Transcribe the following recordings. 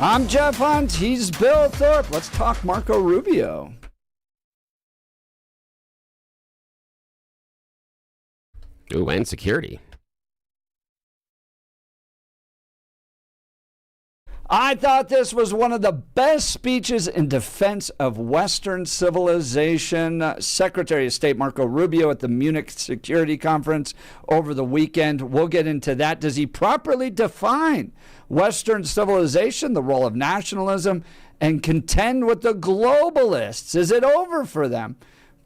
I'm Jeff Hunt. He's Bill Thorpe. Let's talk Marco Rubio. Ooh, and security. I thought this was one of the best speeches in defense of Western civilization. Secretary of State Marco Rubio at the Munich Security Conference over the weekend. We'll get into that. Does he properly define Western civilization, the role of nationalism, and contend with the globalists? Is it over for them?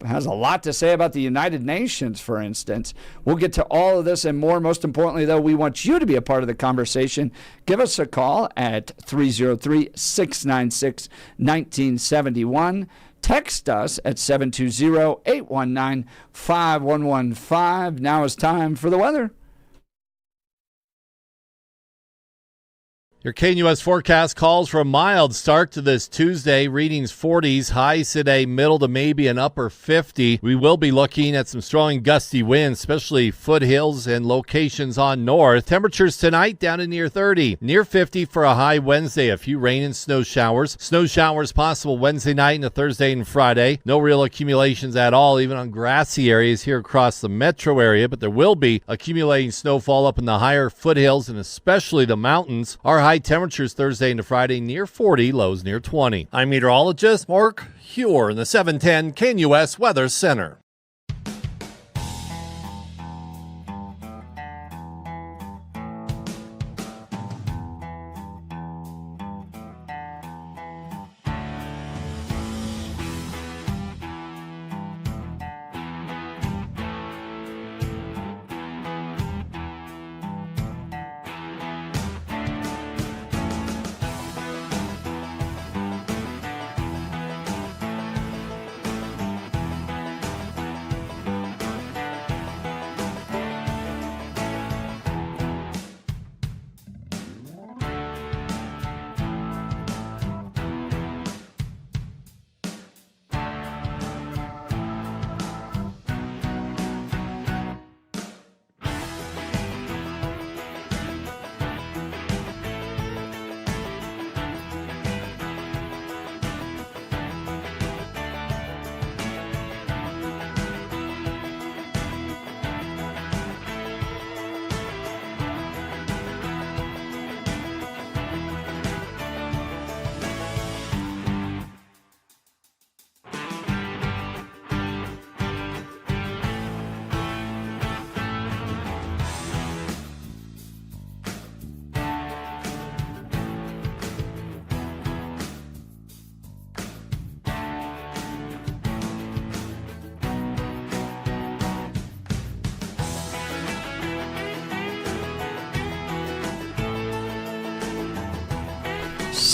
Has a lot to say about the United Nations, for instance. We'll get to all of this and more. Most importantly, though, we want you to be a part of the conversation. Give us a call at 303-696-1971. Text us at 720-819-5115. Now is time for the weather. Your KNUS forecast calls for a mild start to this Tuesday. Readings 40s, highs today middle to maybe an upper 50. We will be looking at some strong gusty winds, especially foothills and locations on north. Temperatures tonight down to near 30, near 50 for a high Wednesday. A few rain and snow showers. Snow showers possible Wednesday night into Thursday and Friday. No real accumulations at all, even on grassy areas here across the metro area, but there will be accumulating snowfall up in the higher foothills and especially the mountains. Our high temperatures Thursday into Friday near 40, lows near 20. I'm meteorologist Mark Huer in the 710 KNUS Weather Center.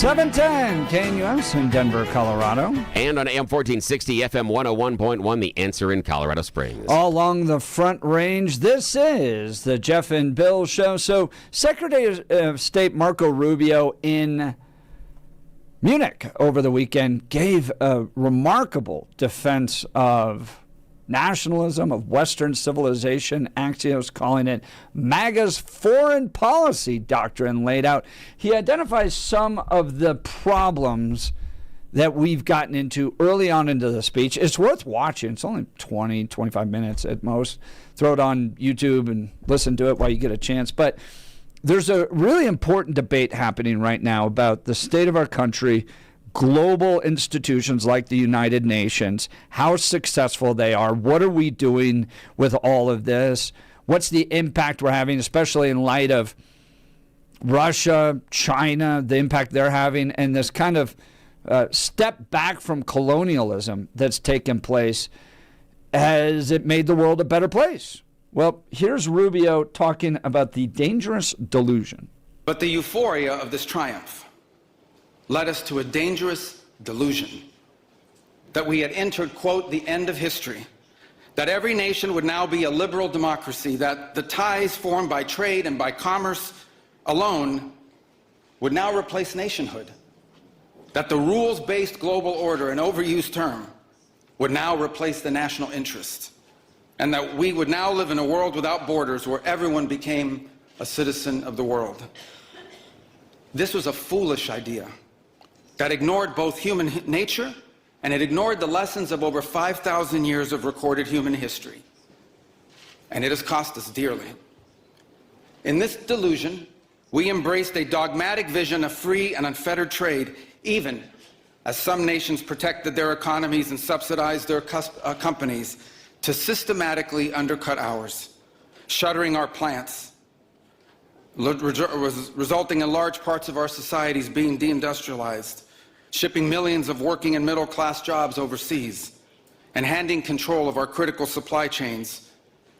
.710 KNUS in Denver, Colorado. And on AM 1460, FM 101.1, The Answer in Colorado Springs. All along the Front Range, this is the Jeff and Bill Show. So, Secretary of State Marco Rubio in Munich over the weekend gave a remarkable defense of nationalism, of Western civilization. Axios calling it MAGA's foreign policy doctrine laid out. He identifies some of the problems that we've gotten into early on into the speech. It's worth watching. It's only 20, 25 minutes at most. Throw it on YouTube and listen to it while you get a chance. But there's a really important debate happening right now about the state of our country, global institutions like the United Nations, how successful they are. What are we doing with all of this? What's the impact we're having, especially in light of Russia, China, the impact they're having, and this kind of step back from colonialism that's taken place? Has it made the world a better place? Well, here's Rubio talking about the dangerous delusion. But the euphoria of this triumph led us to a dangerous delusion that we had entered, quote, the end of history, that every nation would now be a liberal democracy, that the ties formed by trade and by commerce alone would now replace nationhood, that the rules-based global order, an overused term, would now replace the national interest, and that we would now live in a world without borders where everyone became a citizen of the world. This was a foolish idea that ignored both human nature and it ignored the lessons of over 5,000 years of recorded human history. And it has cost us dearly. In this delusion, we embraced a dogmatic vision of free and unfettered trade, even as some nations protected their economies and subsidized their companies to systematically undercut ours, shuttering our plants, resulting in large parts of our societies being deindustrialized, shipping millions of working and middle-class jobs overseas, and handing control of our critical supply chains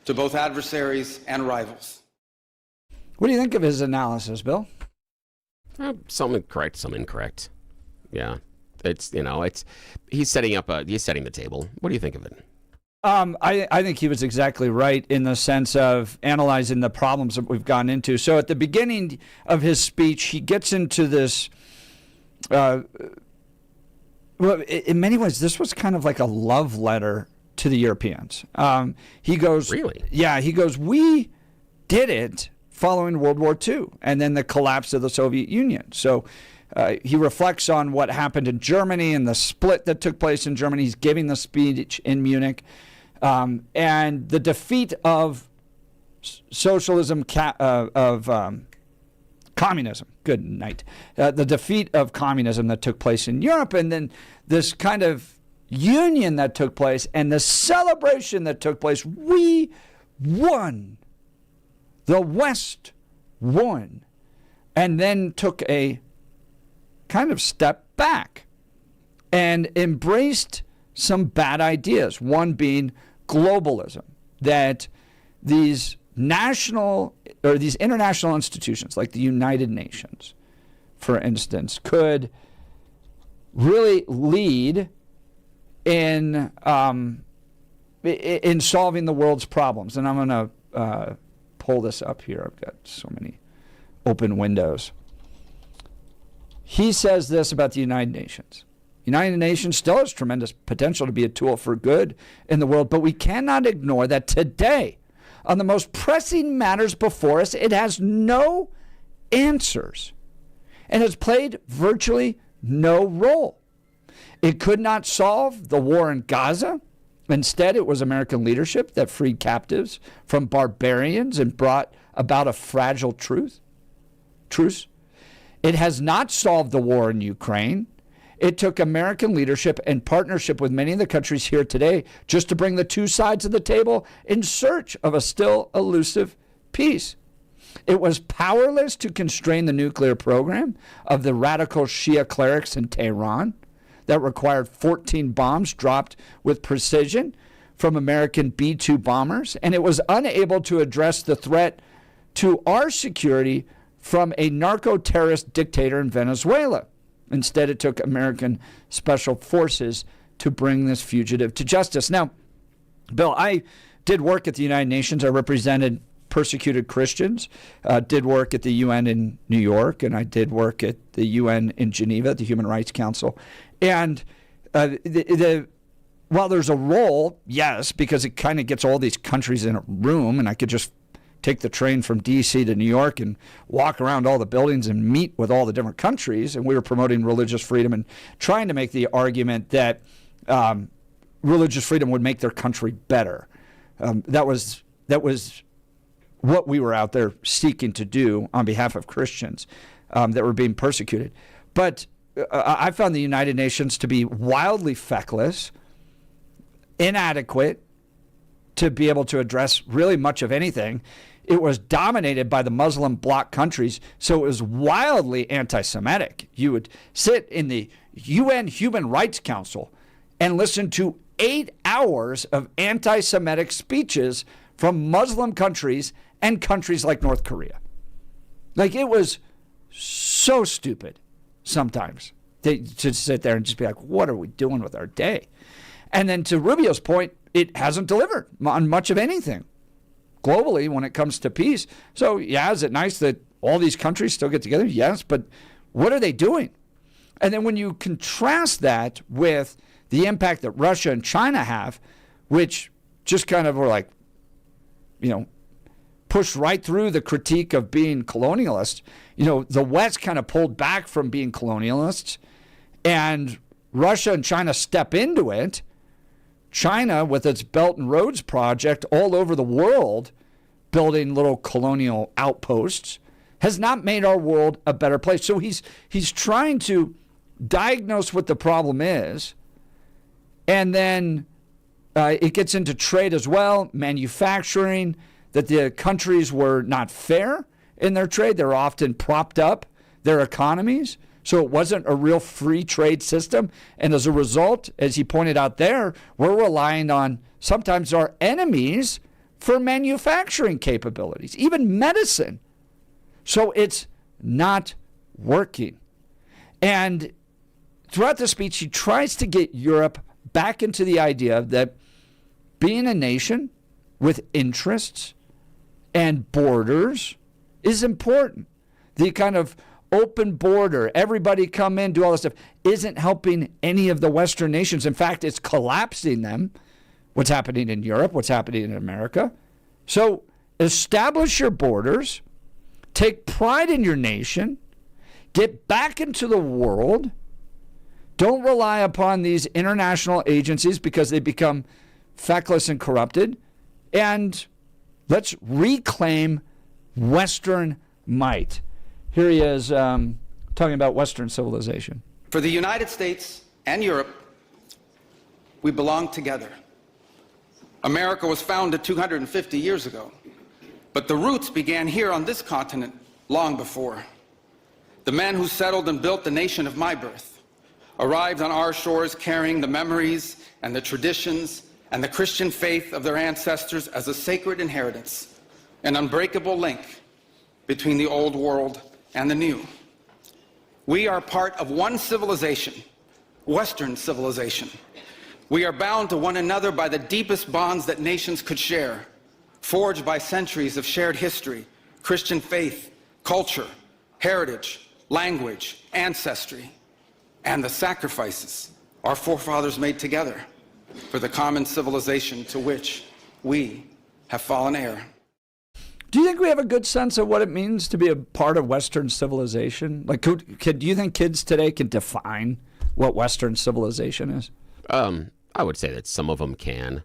to both adversaries and rivals. What do you think of his analysis, Bill? Some correct, some incorrect. Yeah, he's setting the table. What do you think of it? I think he was exactly right in the sense of analyzing the problems that we've gone into. So at the beginning of his speech, he gets into this. Well, in many ways, this was kind of like a love letter to the Europeans. He goes, really? Yeah, he goes, we did it following World War II and then the collapse of the Soviet Union. So he reflects on what happened in Germany and the split that took place in Germany. He's giving the speech in Munich. And the defeat of socialism, communism. Good night. The defeat of communism that took place in Europe, and then this kind of union that took place and the celebration that took place. We won. The West won. And then took a kind of step back and embraced some bad ideas. One being globalism, that these international institutions like the United Nations, for instance, could really lead in solving the world's problems. And I'm going to pull this up here. I've got so many open windows. He says this about the United Nations. United Nations still has tremendous potential to be a tool for good in the world, but we cannot ignore that today, on the most pressing matters before us, it has no answers and has played virtually no role. It could not solve the war in Gaza. Instead, it was American leadership that freed captives from barbarians and brought about a fragile truce. It has not solved the war in Ukraine. It took American leadership and partnership with many of the countries here today just to bring the two sides of the table in search of a still elusive peace. It was powerless to constrain the nuclear program of the radical Shia clerics in Tehran that required 14 bombs dropped with precision from American B-2 bombers, and it was unable to address the threat to our security from a narco-terrorist dictator in Venezuela. Instead, it took American special forces to bring this fugitive to justice. Now, Bill, I did work at the United Nations. I represented persecuted Christians, did work at the UN in New York, and I did work at the UN in Geneva, the Human Rights Council. And while there's a role, yes, because it kind of gets all these countries in a room, and I could just take the train from D.C. to New York and walk around all the buildings and meet with all the different countries. And we were promoting religious freedom and trying to make the argument that religious freedom would make their country better. That was what we were out there seeking to do on behalf of Christians that were being persecuted. But I found the United Nations to be wildly feckless, inadequate to be able to address really much of anything. It was dominated by the Muslim bloc countries, so it was wildly anti-Semitic. You would sit in the UN Human Rights Council and listen to 8 hours of anti-Semitic speeches from Muslim countries and countries like North Korea. Like, it was so stupid sometimes to sit there and just be like, what are we doing with our day? And then to Rubio's point, it hasn't delivered on much of anything globally when it comes to peace. So, yeah, is it nice that all these countries still get together? Yes, but what are they doing? And then when you contrast that with the impact that Russia and China have, which just kind of were like, pushed right through the critique of being colonialist. You know, the West kind of pulled back from being colonialists, and Russia and China step into it. China, with its Belt and Roads project all over the world, building little colonial outposts, has not made our world a better place. So he's trying to diagnose what the problem is, and then it gets into trade as well, manufacturing, that the countries were not fair in their trade. They're often propped up, their economies. So it wasn't a real free trade system. And as a result, as he pointed out there, we're relying on sometimes our enemies for manufacturing capabilities, even medicine. So it's not working. And throughout the speech, he tries to get Europe back into the idea that being a nation with interests and borders is important. The kind of open border, everybody come in, do all this stuff, isn't helping any of the Western nations. In fact, it's collapsing them. What's happening in Europe, what's happening in America. So establish your borders, take pride in your nation, get back into the world. Don't rely upon these international agencies because they become feckless and corrupted. And let's reclaim Western might. Here he is talking about Western civilization. For the United States and Europe, we belong together. America was founded 250 years ago, but the roots began here on this continent long before. The men who settled and built the nation of my birth arrived on our shores carrying the memories and the traditions and the Christian faith of their ancestors as a sacred inheritance, an unbreakable link between the old world and the new. We are part of one civilization, Western civilization. We are bound to one another by the deepest bonds that nations could share, forged by centuries of shared history, Christian faith, culture, heritage, language, ancestry, and the sacrifices our forefathers made together for the common civilization to which we have fallen heir. Do you think we have a good sense of what it means to be a part of Western civilization? Like, do you think kids today can define what Western civilization is? I would say that some of them can.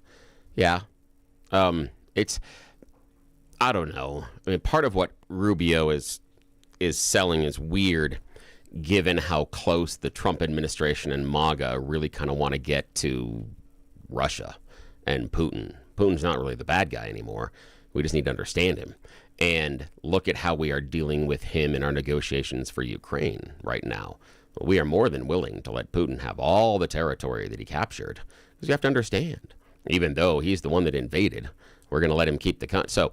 Yeah. It's, I don't know. I mean, part of what Rubio is selling is weird, given how close the Trump administration and MAGA really kind of want to get to Russia and Putin. Putin's not really the bad guy anymore. We just need to understand him and look at how we are dealing with him in our negotiations for Ukraine right now. We are more than willing to let Putin have all the territory that he captured, because you have to understand, even though he's the one that invaded, we're going to let him keep the so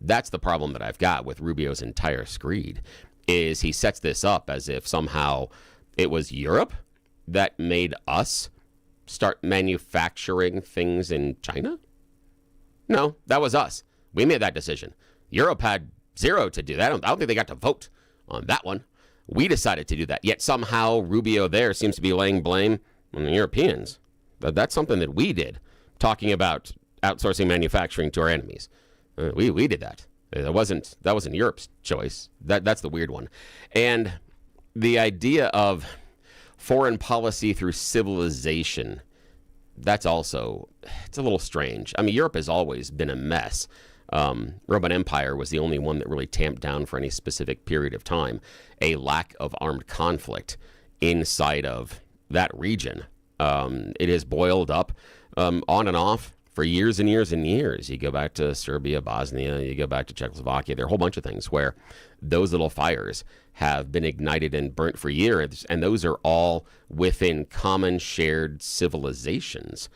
that's the problem that I've got with Rubio's entire screed, is he sets this up as if somehow it was Europe that made us start manufacturing things in China. No, that was us. We made that decision. Europe had zero to do that. I don't think they got to vote on that one. We decided to do that. Yet somehow Rubio there seems to be laying blame on the Europeans. That's something that we did, talking about outsourcing manufacturing to our enemies. We did that. That wasn't Europe's choice. That's the weird one. And the idea of foreign policy through civilization, that's also, it's a little strange. I mean, Europe has always been a mess. Roman Empire was the only one that really tamped down for any specific period of time a lack of armed conflict inside of that region. It has boiled up on and off for years and years and years. You go back to Serbia, Bosnia, you go back to Czechoslovakia. There are a whole bunch of things where those little fires have been ignited and burnt for years, and those are all within common shared civilizations.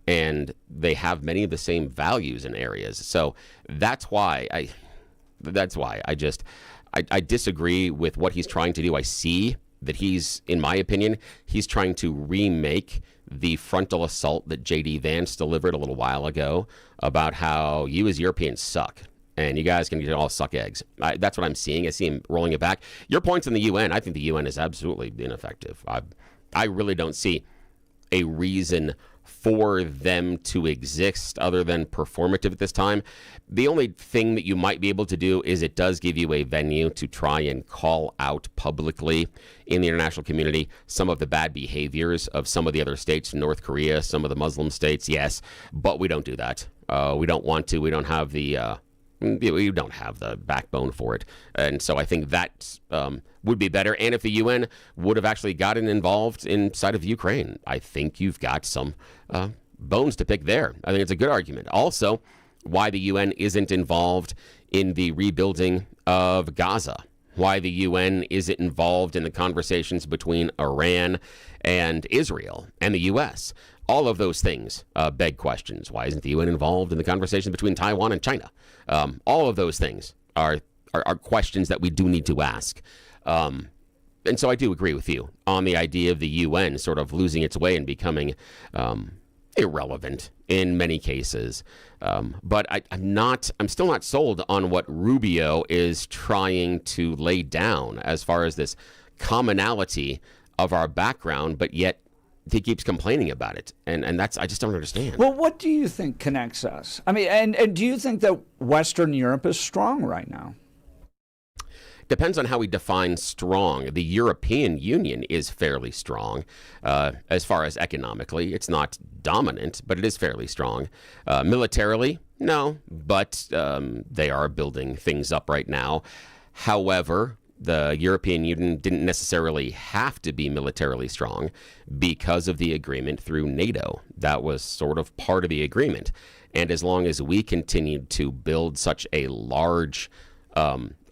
And they have many of the same values in areas. So that's why I disagree with what he's trying to do. I see that in my opinion, he's trying to remake the frontal assault that J.D. Vance delivered a little while ago about how you as Europeans suck and you guys can all suck eggs. That's what I'm seeing. I see him rolling it back. Your points in the UN, I think the UN is absolutely ineffective. I really don't see a reason for them to exist other than performative at this time. The only thing that you might be able to do is it does give you a venue to try and call out publicly in the international community some of the bad behaviors of some of the other states, North Korea, some of the Muslim states, yes, but we don't do that. We don't want to. We don't have the backbone for it. And so I think that would be better. And if the UN would have actually gotten involved inside of Ukraine, I think you've got some bones to pick there. I think it's a good argument. Also, why the UN isn't involved in the rebuilding of Gaza, why the UN isn't involved in the conversations between Iran and Israel and the U.S. All of those things beg questions. Why isn't the UN involved in the conversation between Taiwan and China? All of those things are questions that we do need to ask. And so I do agree with you on the idea of the UN sort of losing its way and becoming irrelevant in many cases. But I'm still not sold on what Rubio is trying to lay down as far as this commonality of our background, but yet he keeps complaining about it. And that's, I just don't understand. Well, what do you think connects us? I mean, and do you think that Western Europe is strong right now? Depends on how we define strong. The European Union is fairly strong as far as economically. It's not dominant, but it is fairly strong. Militarily, no, but they are building things up right now. However, the European Union didn't necessarily have to be militarily strong because of the agreement through NATO. That was sort of part of the agreement. And as long as we continued to build such a large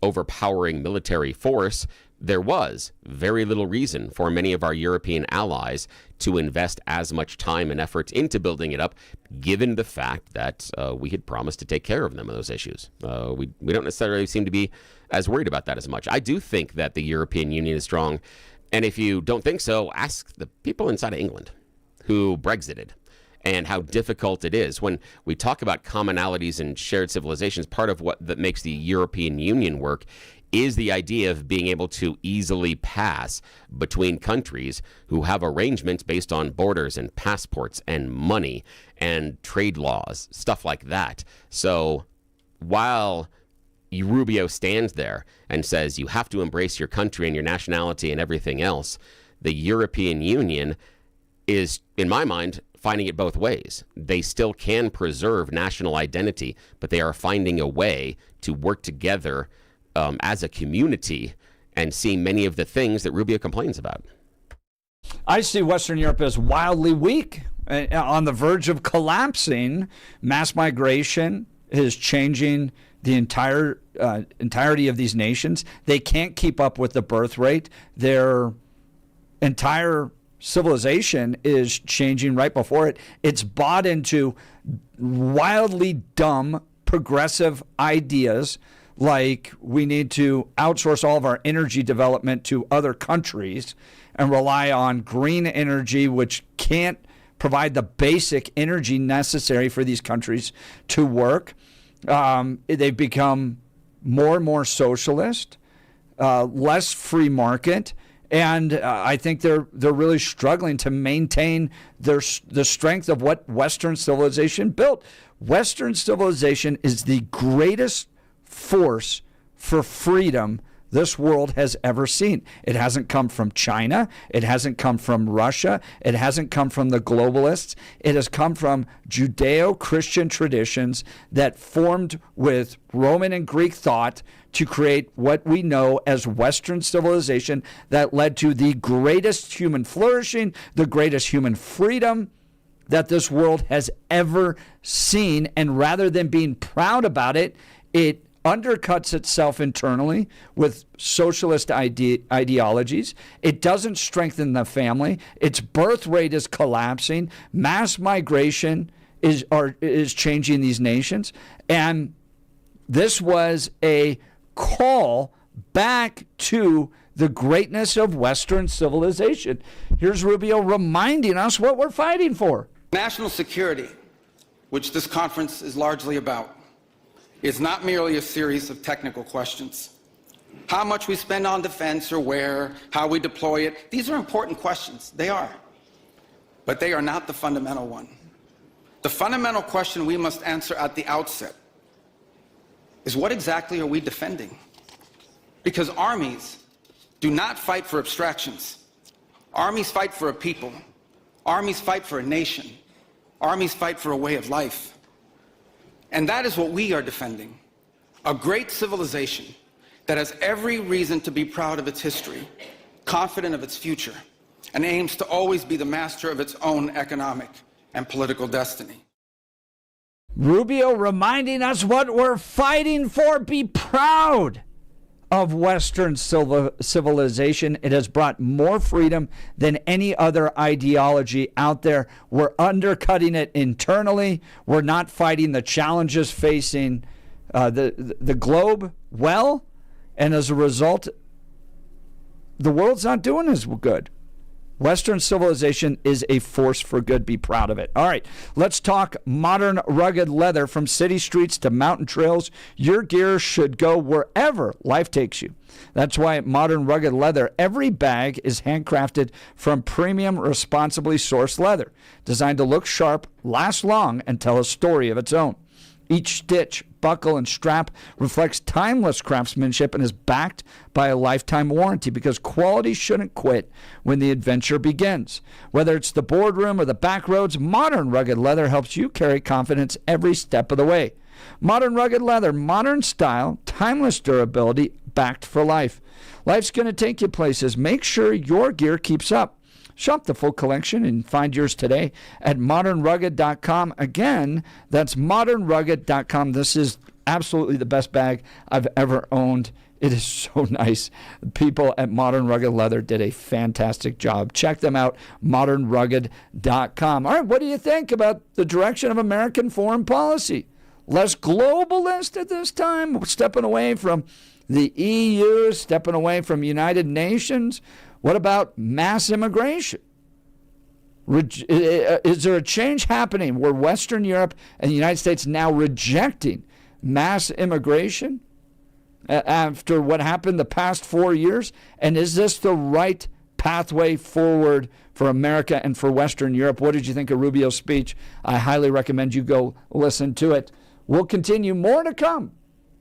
overpowering military force, there was very little reason for many of our European allies to invest as much time and effort into building it up, given the fact that we had promised to take care of them on those issues. We don't necessarily seem to be as worried about that as much. I do think that the European Union is strong. And if you don't think so, ask the people inside of England who Brexited and how difficult it is. When we talk about commonalities and shared civilizations, part of what that makes the European Union work is the idea of being able to easily pass between countries who have arrangements based on borders and passports and money and trade laws, stuff like that. So while Rubio stands there and says you have to embrace your country and your nationality and everything else, the European Union is, in my mind, finding it both ways. They still can preserve national identity, but they are finding a way to work together as a community and see many of the things that Rubio complains about. I see Western Europe as wildly weak, on the verge of collapsing. Mass migration is changing the entirety of these nations. They can't keep up with the birth rate. Their entire civilization is changing right before it. It's bought into wildly dumb progressive ideas like we need to outsource all of our energy development to other countries and rely on green energy, which can't provide the basic energy necessary for these countries to work. They've become more and more socialist, less free market, and I think they're really struggling to maintain the strength of what Western civilization built. Western civilization is the greatest force for freedom this world has ever seen. It hasn't come from China. It hasn't come from Russia. It hasn't come from the globalists. It has come from Judeo-Christian traditions that formed with Roman and Greek thought to create what we know as Western civilization that led to the greatest human flourishing, the greatest human freedom that this world has ever seen. And rather than being proud about it, it undercuts itself internally with socialist ideologies. It doesn't strengthen the family. Its birth rate is collapsing. Mass migration is changing these nations. And this was a call back to the greatness of Western civilization. Here's Rubio reminding us what we're fighting for. National security, which this conference is largely about, is not merely a series of technical questions. How much we spend on defense or where, how we deploy it, these are important questions. They are. but they are not the fundamental one. The fundamental question we must answer at the outset is, what exactly are we defending? Because armies do not fight for abstractions. Armies fight for a people. Armies fight for a nation. Armies fight for a way of life. And that is what we are defending. A great civilization that has every reason to be proud of its history, confident of its future, and aims to always be the master of its own economic and political destiny. Rubio reminding us what we're fighting for. Be proud of Western civilization. It has brought more freedom than any other ideology out there. We're undercutting it internally. We're not fighting the challenges facing the globe well. And as a result, the world's not doing as good. Western civilization is a force for good. Be proud of it. All right, let's talk modern rugged leather. From city streets to mountain trails, your gear should go wherever life takes you. That's why at Modern Rugged Leather, every bag is handcrafted from premium, responsibly sourced leather, designed to look sharp, last long, and tell a story of its own. Each stitch, buckle, and strap reflects timeless craftsmanship and is backed by a lifetime warranty, because quality shouldn't quit when the adventure begins. Whether it's the boardroom or the back roads, Modern Rugged Leather helps you carry confidence every step of the way. Modern Rugged Leather, modern style, timeless durability, backed for life. Life's going to take you places. Make sure your gear keeps up. Shop the full collection and find yours today at modernrugged.com. Again, that's modernrugged.com. This is absolutely the best bag I've ever owned. It is so nice. The people at Modern Rugged Leather did a fantastic job. Check them out, modernrugged.com. All right, what do you think about the direction of American foreign policy? Less globalist at this time, stepping away from the EU, stepping away from United Nations. What about mass immigration? Is there a change happening where Western Europe and the United States now rejecting mass immigration after what happened the past 4 years? And is this the right pathway forward for America and for Western Europe? What did you think of Rubio's speech? I highly recommend you go listen to it. We'll continue. More to come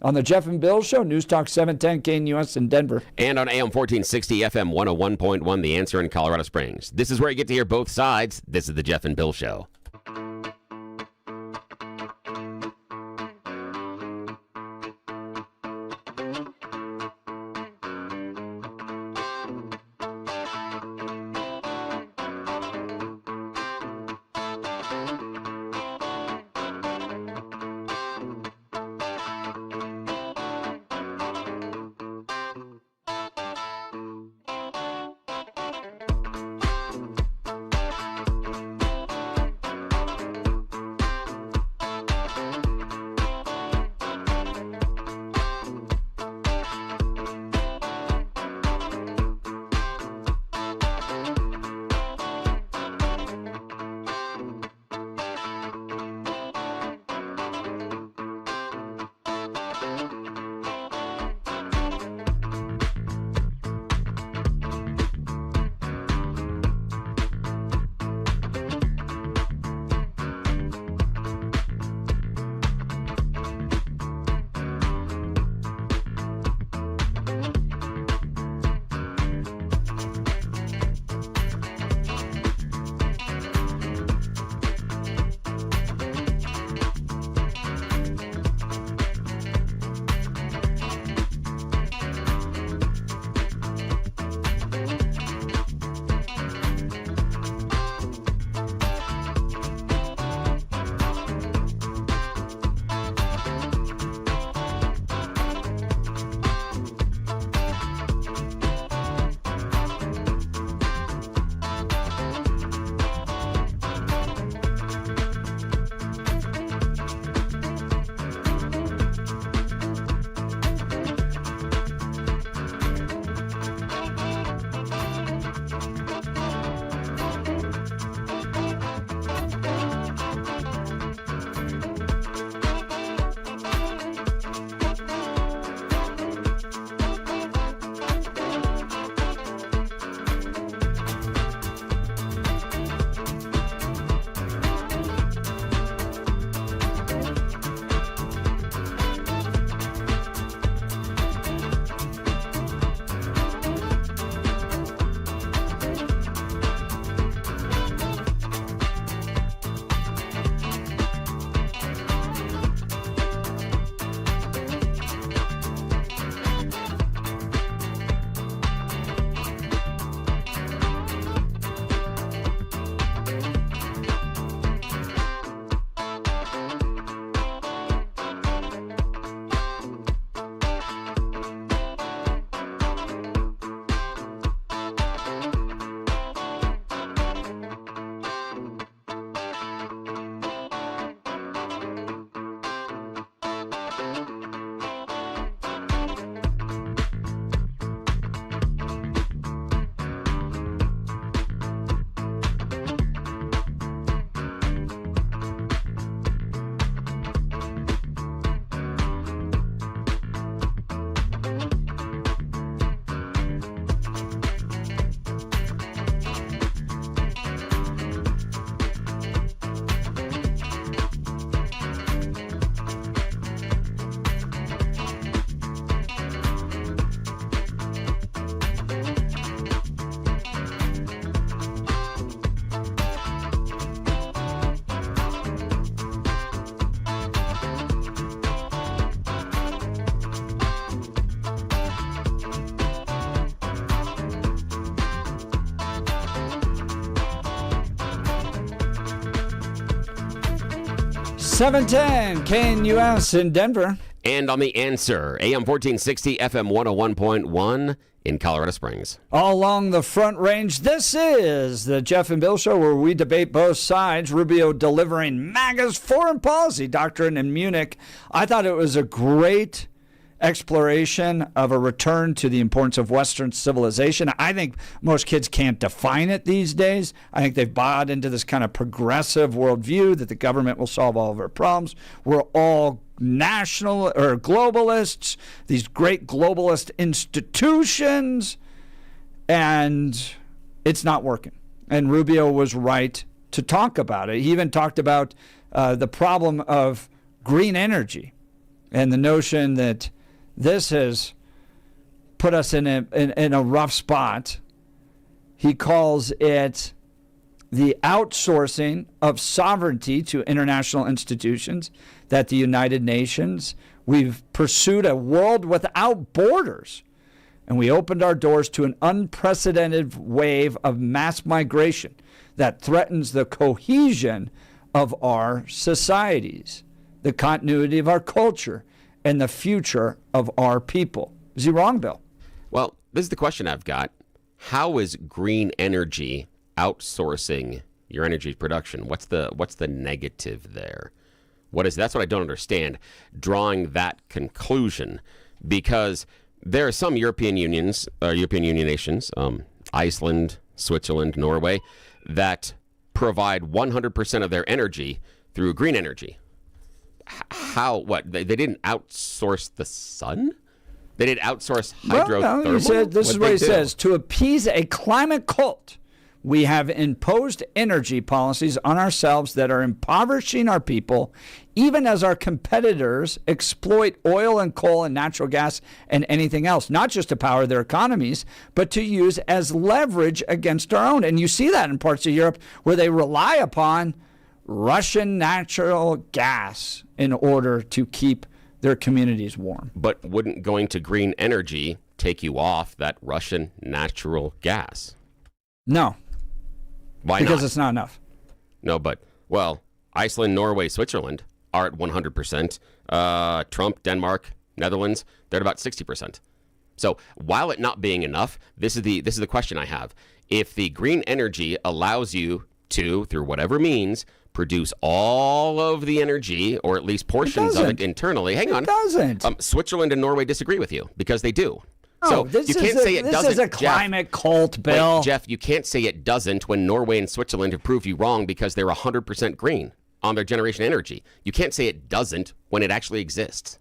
on the Jeff and Bill Show, News Talk 710 KNUS in Denver. And on AM 1460, FM 101.1, The Answer in Colorado Springs. This is where you get to hear both sides. This is the Jeff and Bill Show. 710 KNUS in Denver. And on The Answer, AM 1460, FM 101.1 in Colorado Springs. All along the Front Range, this is the Jeff and Bill Show, where we debate both sides. Rubio delivering MAGA's foreign policy doctrine in Munich. I thought it was a great exploration of a return to the importance of Western civilization. I think most kids can't define it these days. I think they've bought into this kind of progressive worldview that the government will solve all of our problems. We're all national or globalists, these great globalist institutions, and it's not working. And Rubio was right to talk about it. He even talked about the problem of green energy and the notion that this has put us in a rough spot. He calls it the outsourcing of sovereignty to international institutions, that the United Nations, we've pursued a world without borders, and we opened our doors to an unprecedented wave of mass migration that threatens the cohesion of our societies, the continuity of our culture, and the future of our people. Is he wrong, Bill? Well, this is the question I've got. How is green energy outsourcing your energy production? What's the negative there? That's what I don't understand, drawing that conclusion, because there are some European Union nations, Iceland, Switzerland, Norway, that provide 100% of their energy through green energy. They didn't outsource the sun? They didn't outsource hydrothermal? Well, no, he said, this is what he says, to appease a climate cult, we have imposed energy policies on ourselves that are impoverishing our people, even as our competitors exploit oil and coal and natural gas and anything else, not just to power their economies, but to use as leverage against our own. And you see that in parts of Europe where they rely upon Russian natural gas in order to keep their communities warm. But wouldn't going to green energy take you off that Russian natural gas? No. Why not? Because it's not enough. No, but, Iceland, Norway, Switzerland are at 100%. Trump, Denmark, Netherlands, they're at about 60%. So while it not being enough, this is the question I have. If the green energy allows you to, through whatever means, produce all of the energy, or at least portions of it internally. Hang on. It doesn't. Switzerland and Norway disagree with you because they do. So you can't say it doesn't. This is a climate cult, Bill. Wait, Jeff, you can't say it doesn't when Norway and Switzerland have proved you wrong because they're 100% green on their generation energy. You can't say it doesn't when it actually exists.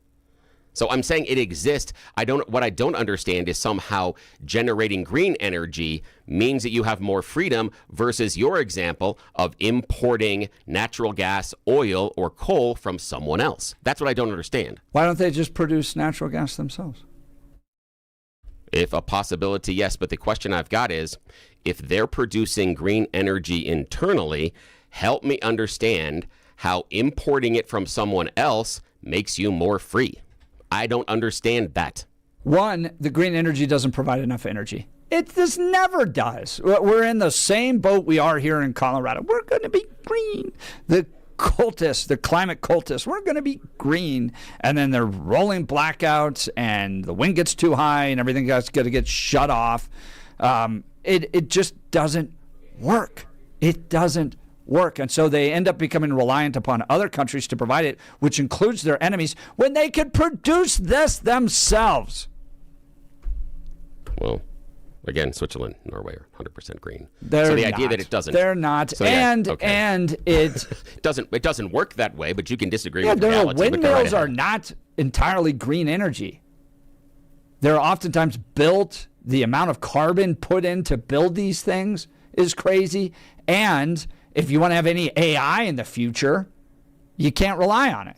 So I'm saying it exists. What I don't understand is somehow generating green energy means that you have more freedom versus your example of importing natural gas, oil, or coal from someone else. That's what I don't understand. Why don't they just produce natural gas themselves? If a possibility, yes. But the question I've got is, if they're producing green energy internally, help me understand how importing it from someone else makes you more free. I don't understand that. One, the green energy doesn't provide enough energy. This never does. We're in the same boat we are here in Colorado. We're going to be green. The cultists, the climate cultists, we're going to be green. And then they're rolling blackouts and the wind gets too high and everything got to get shut off. It just doesn't work. It doesn't work. And so they end up becoming reliant upon other countries to provide it, which includes their enemies, when they could produce this themselves. Well, again, Switzerland, Norway are 100% green. They're idea not. that it doesn't. They're not. So, yeah, and okay. and it it doesn't work that way, but you can disagree yeah, with reality. windmills are not entirely green energy. They're oftentimes built, the amount of carbon put in to build these things is crazy. And if you want to have any AI in the future, you can't rely on it.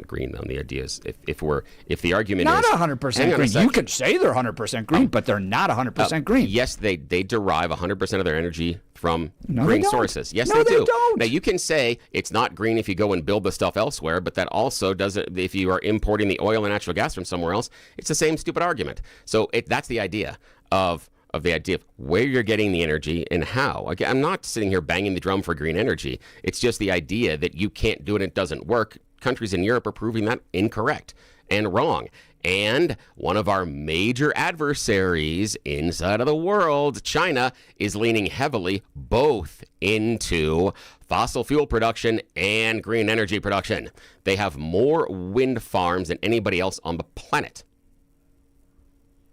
Green, though, and the idea is if the argument not is 100% green. You can say they're 100% green, but they're not 100% green. Yes, they derive 100% of their energy from No, green they don't. sources. Yes, No, they they do. don't. Now you can say it's not green if you go and build the stuff elsewhere, but that also doesn't if you are importing the oil and natural gas from somewhere else. It's the same stupid argument. So that's the idea of of the idea of where you're getting the energy and how. Again, I'm not sitting here banging the drum for green energy. It's just the idea that you can't do it and it doesn't work. Countries in Europe are proving that incorrect and wrong. And one of our major adversaries inside of the world, China, is leaning heavily both into fossil fuel production and green energy production. They have more wind farms than anybody else on the planet.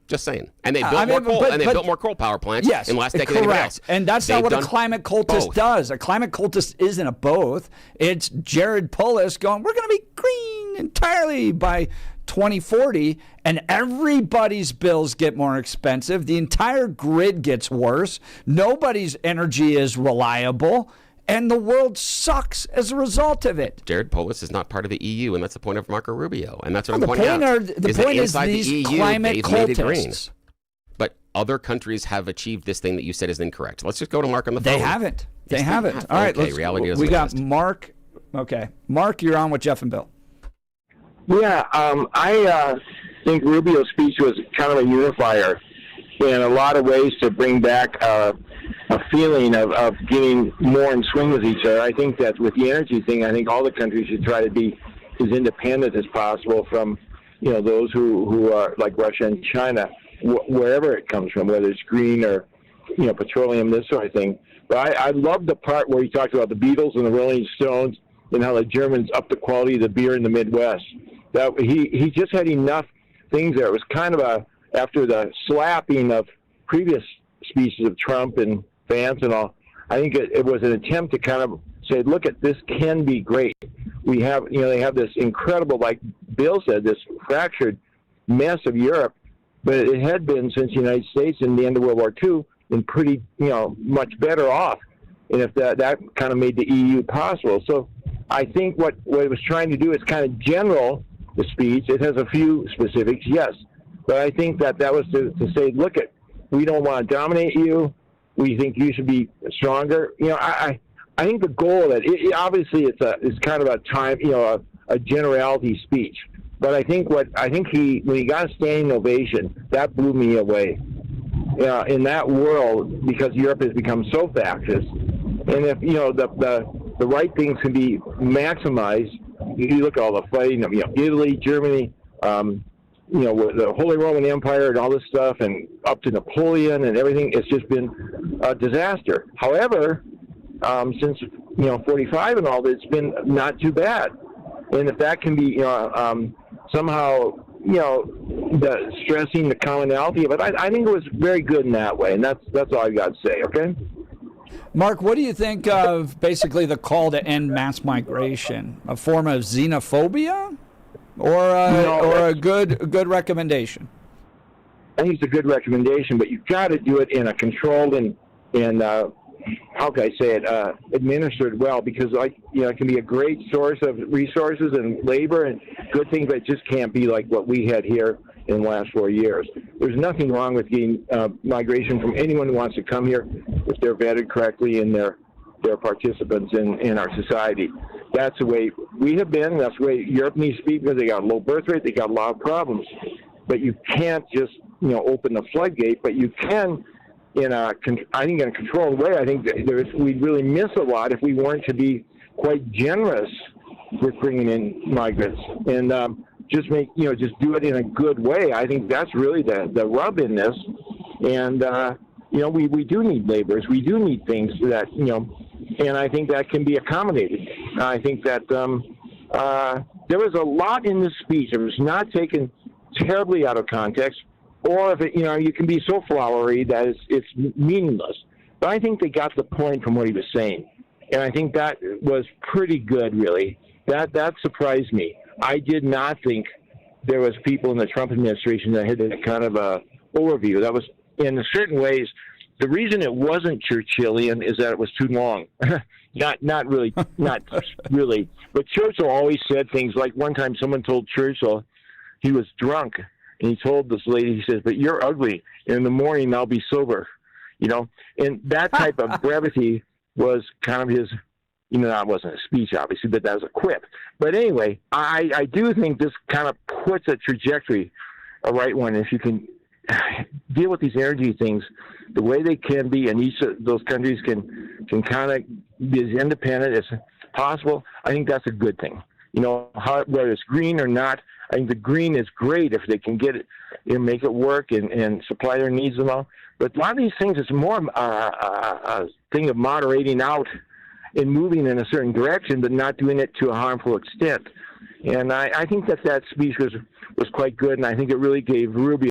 Just saying. And they built more coal, and they built more coal power plants in the last decade than anybody else. And that's not what a climate cultist does. A climate cultist isn't a both. It's Jared Polis going, we're going to be green entirely by 2040, and everybody's bills get more expensive. The entire grid gets worse. Nobody's energy is reliable, and the world sucks as a result of it. Jared Polis is not part of the EU, and that's the point of Marco Rubio, and that's what I'm pointing out. The point is these climate cultists. But other countries have achieved this thing that you said is incorrect. Let's just go to Mark on the phone. They haven't. They haven't. All right, reality we got Mark. Okay, Mark, you're on with Jeff and Bill. Yeah, I think Rubio's speech was kind of a unifier in a lot of ways to bring back a feeling of getting more in swing with each other. I think that with the energy thing, I think all the countries should try to be as independent as possible from, those who are like Russia and China, wherever it comes from, whether it's green or, petroleum, this sort of thing. But I love the part where he talked about the Beatles and the Rolling Stones and how the Germans upped the quality of the beer in the Midwest. That he just had enough things there. It was kind of after the slapping of previous speeches of Trump and Vance and all, I think it was an attempt to kind of say, look, this can be great. We have, they have this incredible, like Bill said, this fractured mess of Europe, but it had been since the United States in the end of World War II been pretty, much better off. And if that kind of made the EU possible. So I think what it was trying to do is kind of general the speech. It has a few specifics, yes. But I think that was to say, look, we don't want to dominate you. We think you should be stronger. I think the goal of it obviously it's kind of a time, a generality speech. But I think when he got a standing ovation, that blew me away. In that world, because Europe has become so fascist, and if the right things can be maximized, you look at all the fighting of Italy, Germany, with the Holy Roman Empire and all this stuff, and up to Napoleon and everything. It's just been a disaster. However, since 45 and all that, it's been not too bad. And if that can be somehow the stressing the commonality of it, I think it was very good in that way. And that's all I've got to say. Okay. Mark, what do you think of basically the call to end mass migration? A form of xenophobia, or a good recommendation? I think it's a good recommendation, but you've got to do it in a controlled and how can I say it, administered well, because it can be a great source of resources and labor and good things, but it just can't be like what we had here in the last 4 years. There's nothing wrong with getting migration from anyone who wants to come here if they're vetted correctly and they're participants in our society. That's the way we have been. That's the way Europe needs to be, because they got a low birth rate. They got a lot of problems. But you can't just open the floodgate. But you can, in a controlled way. I think we'd really miss a lot if we weren't to be quite generous with bringing in migrants and just do it in a good way. I think that's really the rub in this. And we do need laborers. We do need things that and I think that can be accommodated. I think that there was a lot in this speech. It was not taken terribly out of context, or if you can be so flowery that it's meaningless. But I think they got the point from what he was saying, and I think that was pretty good. Really, that surprised me. I did not think there was people in the Trump administration that had that kind of a overview. That was, in certain ways, the reason it wasn't Churchillian is that it was too long. not really. But Churchill always said things like, one time someone told Churchill he was drunk, and he told this lady, he says, "But you're ugly. In the morning I'll be sober." And that type of brevity was kind of his. That wasn't a speech, obviously, but that was a quip. But anyway, I do think this kind of puts a trajectory, a right one, if you can deal with these energy things the way they can be, and each of those countries can kind of be as independent as possible, I think that's a good thing. Whether it's green or not, I think the green is great if they can get it, make it work and supply their needs and all. But a lot of these things, it's more a thing of moderating out and moving in a certain direction, but not doing it to a harmful extent. And I think that speech was quite good, and I think it really gave Rubio